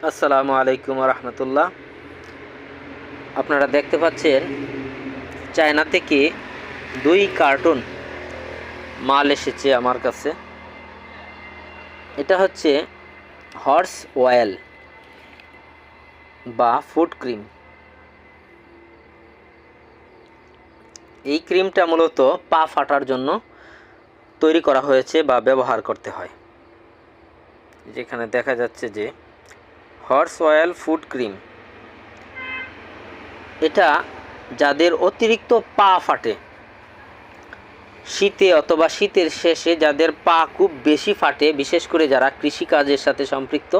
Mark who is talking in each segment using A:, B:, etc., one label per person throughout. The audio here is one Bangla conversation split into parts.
A: আসসালামু আলাইকুম রহমতুল্লাহ। আপনারা দেখতে পাচ্ছেন চায়না থেকে 2 কার্টুন মাল এসেছে আমার কাছে। এটা হচ্ছে হর্স অয়েল বা ফুট ক্রিম। এই ক্রিমটা মূলত পা ফাটার জন্য তৈরি করা হয়েছে বা ব্যবহার করতে হয়। যেখানে দেখা যাচ্ছে যে হর্স অয়েল ফুট ক্রিম, এটা যাদের অতিরিক্ত পা ফাটে, শীতে অথবা শীতের শেষে যাদের পা খুব বেশি ফাটে, বিশেষ করে যারা কৃষিকাজের সাথে সম্পৃক্ত,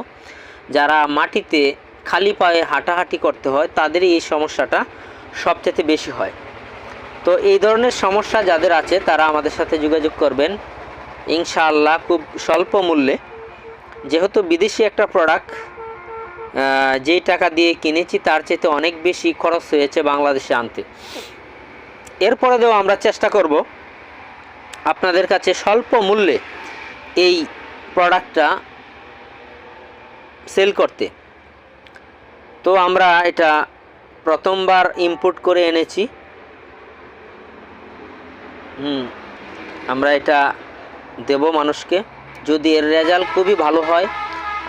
A: যারা মাটিতে খালি পায়ে হাঁটাহাঁটি করতে হয়, তাদের এই সমস্যাটা সবচেয়ে বেশি হয়। তো এই ধরনের সমস্যা যাদের আছে তারা আমাদের সাথে যোগাযোগ করবেন ইনশাআল্লাহ খুব স্বল্প মূল্যে। যেহেতু বিদেশি একটা প্রোডাক্ট, যেই টাকা দিয়ে কিনেছি তার চেয়ে অনেক বেশি খরচ হয়েছে বাংলাদেশে আনতে। এরপরেও আমরা চেষ্টা করব আপনাদের কাছে স্বল্প মূল্যে এই প্রোডাক্টটা সেল করতে। তো আমরা এটা প্রথমবার ইম্পোর্ট করে এনেছি। আমরা এটা দেব মানুষকে। যদি এর রেজাল্ট খুবই ভালো হয়,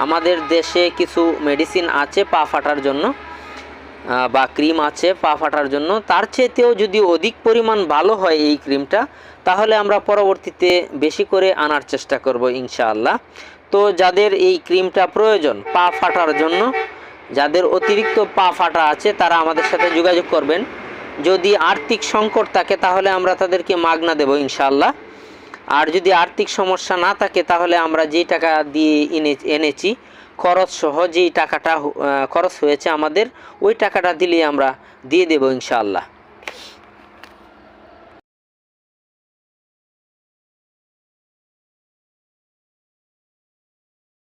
A: আমাদের দেশে কিছু মেডিসিন আছে পা ফাটার জন্য বা ক্রিম আছে পা ফাটার জন্য, তার চেয়েও যদি অধিক পরিমাণ ভালো হয় এই ক্রিমটা, তাহলে আমরা পরবর্তীতে বেশি করে আনার চেষ্টা করব ইনশাআল্লাহ। তো যাদের এই ক্রিমটা প্রয়োজন পা ফাটার জন্য, যাদের অতিরিক্ত পা ফাটা আছে, তারা আমাদের সাথে যোগাযোগ করবেন। যদি আর্থিক সংকট থাকে তাহলে আমরা তাদেরকে মাগনা দেব ইনশাআল্লাহ। আর যদি আর্থিক সমস্যা না থাকে তাহলে আমরা যেই টাকা দিয়ে এনেছি খরচ সহ যেই টাকাটা খরচ হয়েছে আমাদের, ওই টাকাটা দিলেই আমরা দিয়ে দেব ইনশাআল্লাহ।